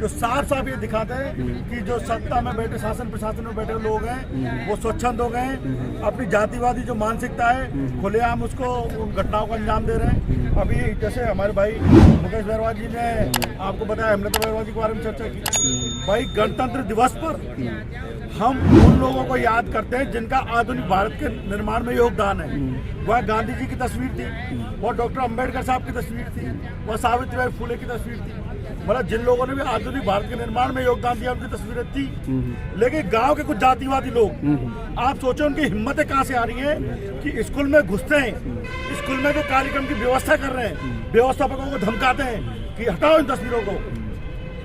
जो साफ साफ ये दिखाते हैं कि जो सत्ता में बैठे, शासन प्रशासन में बैठे लोग हैं वो स्वच्छंद हो गए हैं। अपनी जातिवादी जो मानसिकता है खुलेआम उसको घटनाओं को अंजाम दे रहे हैं। अभी जैसे हमारे भाई मुकेश बहरवाल जी ने आपको बताया, हेमलता बहरवाल जी के बारे में चर्चा की। भाई गणतंत्र दिवस पर हम उन लोगों को याद करते हैं जिनका आधुनिक भारत के निर्माण में योगदान है। वह गांधी जी की तस्वीर थी, वह डॉक्टर अंबेडकर साहब की तस्वीर थी, वह सावित्रीबाई फुले की तस्वीर थी। मतलब जिन लोगों ने भी आधुनिक भारत के निर्माण में योगदान दिया उनकी तस्वीरें थी। लेकिन गांव के कुछ जातिवादी लोग, आप सोचो उनकी हिम्मतें कहां से आ रही हैं कि स्कूल में घुसते हैं, स्कूल में जो कार्यक्रम की व्यवस्था कर रहे हैं, व्यवस्थापकों को धमकाते हैं कि हटाओ इन तस्वीरों को।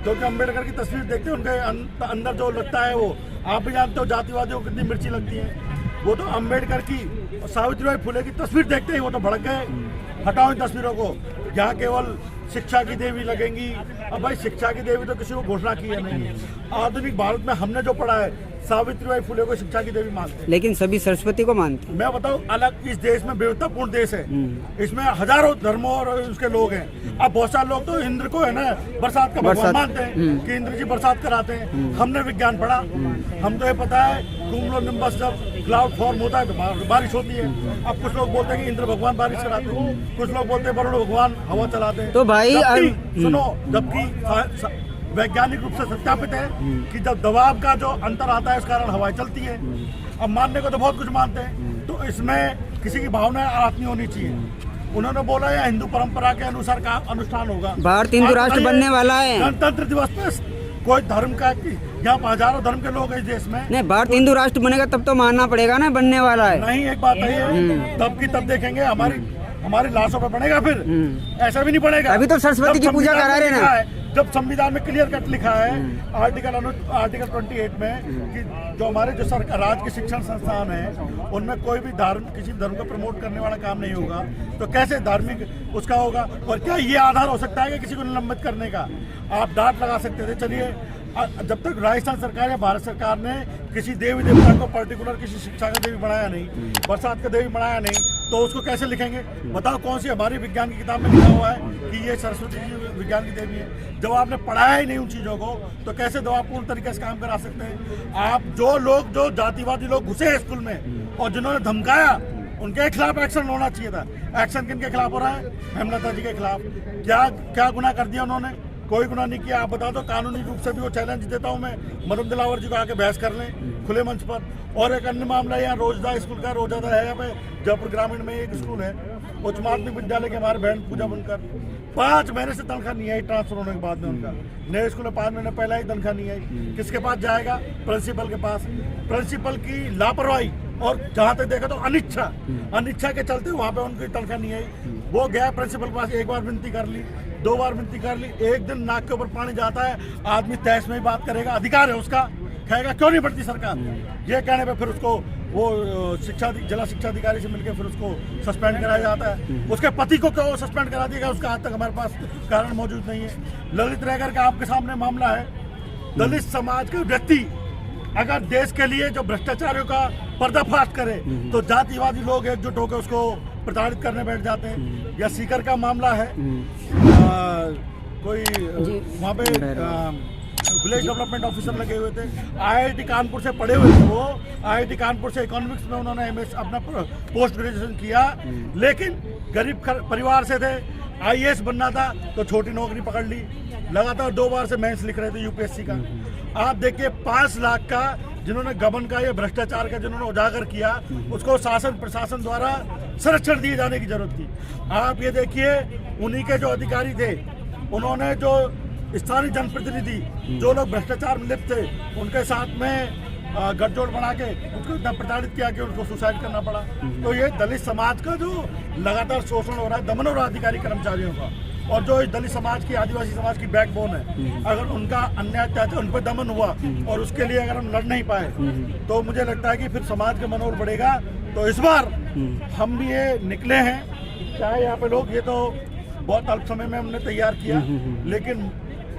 क्योंकि अम्बेडकर की तस्वीर देखते हैं उनके अंदर जो लगता है वो आप भी जानते हो जातिवादियों को कितनी मिर्ची लगती है। वो तो अम्बेडकर की और सावित्रीबाई फुले की तस्वीर देखते ही वो तो भड़क गए। हटाओ इन तस्वीरों को, यहाँ केवल शिक्षा की देवी लगेंगी। अब भाई शिक्षा की देवी तो किसी को घोषणा की है नहीं। आधुनिक भारत में हमने जो पढ़ा है सावित्रीबाई फुले को शिक्षा की देवी मानते हैं, लेकिन सभी सरस्वती को मानते हैं। मैं बताऊं, अलग इस देश में विविधतापूर्ण देश है, इसमें हजारों धर्मों और उसके लोग हैं। अब बहुत सारे लोग तो इंद्र को है ना बरसात का भगवान मानते हैं कि इंद्र जी बरसात कराते हैं। हमने विज्ञान पढ़ा, हम तो ये पता है कुमुलो निम्बस जब क्लाउड फॉर्म होता है तो बारिश होती है। अब कुछ लोग बोलते हैं कि इंद्र भगवान बारिश कराते हैं, कुछ लोग बोलते हैं वरुण भगवान हवा चलाते हैं। तो भाई सुनो, जबकि वैज्ञानिक रूप से सत्यापित है कि जब दबाव का जो अंतर आता है इस कारण हवाएं चलती है। अब मानने को तो बहुत कुछ मानते हैं, तो इसमें किसी की भावना आहत नहीं होनी चाहिए। उन्होंने बोला या हिंदू परंपरा के अनुसार का अनुष्ठान होगा। भारत हिंदू राष्ट्र बनने वाला है। गणतंत्र दिवस पर कोई धर्म का, यहाँ हजारों धर्म के लोग हैं इस देश में। नहीं, भारत हिंदू राष्ट्र बनेगा तब तो मानना पड़ेगा ना, बनने वाला है। नहीं, एक बात है, तब की तब देखेंगे। हमारी लाशों पे बनेगा फिर, ऐसा भी नहीं बनेगा। अभी तो सरस्वती की पूजा करा रहे ना। जब संविधान में क्लियर कट लिखा है आर्टिकल 28 में कि जो हमारे जो सरकार राज्य के शिक्षण संस्थान है उनमें कोई भी किसी धर्म को प्रमोट करने वाला काम नहीं होगा, तो कैसे धार्मिक उसका होगा? और क्या ये आधार हो सकता है कि किसी को निलंबित करने का? आप डांट लगा सकते थे। चलिए, जब तक राजस्थान सरकार या भारत सरकार ने किसी देवी देवता को पर्टिकुलर किसी शिक्षा का देवी बनाया नहीं, बरसात का देवी बनाया नहीं, तो उसको कैसे लिखेंगे? बताओ कौन सी हमारी विज्ञान की किताब में लिखा हुआ है कि ये सरस्वती जी विज्ञान की देवी है? जब आपने पढ़ाया ही नहीं उन चीज़ों को तो कैसे दवापूर्ण तरीके से काम करा सकते हैं? आप जो जातिवादी लोग घुसे हैं स्कूल में और जिन्होंने धमकाया उनके खिलाफ एक्शन होना चाहिए था। एक्शन किन के खिलाफ हो रहा है? हेमलता जी के खिलाफ। क्या गुनाह कर दिया उन्होंने? कोई गुनाह नहीं किया। आप बता दो, कानूनी रूप से भी वो चैलेंज देता हूँ मैं, मदन दिलावर जी को आके बहस कर लें खुले मंच पर। और एक अन्य मामला यहाँ रोजदा स्कूल का, रोजदा है यहाँ पे जयपुर ग्रामीण में एक स्कूल है, उच्च माध्यमिक विद्यालय के हमारे बहन पूजा बनकर 5 महीने से तनख्वाह नहीं आई। ट्रांसफर होने के बाद में उनका नए स्कूल में 5 महीने पहले ही तनख्वाह नहीं आई। किसके पास जाएगा? प्रिंसिपल के पास। प्रिंसिपल की लापरवाही और जहाँ तक देखा तो अनिच्छा के चलते वहाँ पे उनकी तनख्वाह नहीं आई। वो गया प्रिंसिपल के पास, एक बार विनती कर ली, 2 बार विनती कर ली, एक दिन नाक के ऊपर पानी जाता है, आदमी तहस में ही बात करेगा, अधिकार है उसका, कहेगा क्यों नहीं बढ़ती सरकार। ये कहने पे फिर उसको वो जिला शिक्षा अधिकारी से मिलकर फिर उसको सस्पेंड कराया जाता है। उसके पति को क्यों सस्पेंड करा दिया, उसका आज तक हमारे पास कारण मौजूद नहीं है। ललित रेगर का आपके सामने मामला है। दलित समाज के व्यक्ति अगर देश के लिए जो भ्रष्टाचारियों का पर्दाफाश करे तो जातिवादी लोग एकजुट होकर उसको प्रताड़ित करने बैठ जाते हैं। या सीकर का मामला है, कोई वहाँ पे विलेज डेवलपमेंट ऑफिसर लगे हुए थे, आईआईटी कानपुर से पढ़े हुए थे। वो आईआईटी कानपुर से इकोनॉमिक्स में उन्होंने एमएस अपना पोस्ट ग्रेजुएशन किया, लेकिन गरीब परिवार से थे। आईएएस बनना था तो छोटी नौकरी पकड़ ली। लगातार 2 बार से मेंस लिख रहे थे यूपीएससी का। आप देखिए 5 लाख का जिन्होंने गबन का या भ्रष्टाचार का जिन्होंने उजागर किया, उसको शासन प्रशासन द्वारा संरक्षण दिए जाने की जरूरत थी। आप ये देखिए, उन्हीं के जो अधिकारी थे उन्होंने जो स्थानीय जनप्रतिनिधि जो लोग भ्रष्टाचार में लिप्त थे उनके साथ में गठजोड़ बना के उसको इतना प्रताड़ित किया कि उनको सुसाइड करना पड़ा। तो ये दलित समाज का जो लगातार शोषण हो रहा है, दमन हो रहा है अधिकारी कर्मचारियों का, और जो इस दलित समाज की, आदिवासी समाज की बैकबोन है, अगर उनका अन्याय अत्याचार उन पर दमन हुआ और उसके लिए अगर हम लड़ नहीं पाए तो मुझे लगता है कि फिर समाज का मनोबल बढ़ेगा। तो इस बार हम भी ये निकले हैं, चाहे यहाँ पे लोग, ये तो बहुत अल्प समय में हमने तैयार किया, लेकिन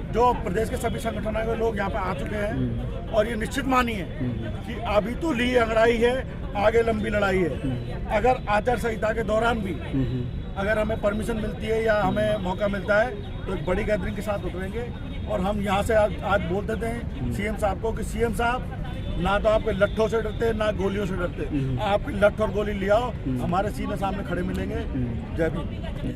जो प्रदेश के सभी संगठनों के लोग यहाँ पे आ चुके हैं और ये निश्चित मानिए कि अभी तो ली अंगड़ाई है, आगे लंबी लड़ाई है। अगर आचार संहिता के दौरान भी अगर हमें परमिशन मिलती है या हमें मौका मिलता है तो एक बड़ी गैदरिंग के साथ उतरेंगे। और हम यहाँ से आज बोल देते हैं सीएम साहब को कि सीएम साहब ना तो आपके लट्ठों से डरते ना गोलियों से डरते, आपकी लट्ठ और गोली ले आओ, हमारे सीने सामने खड़े मिलेंगे। जय भीम।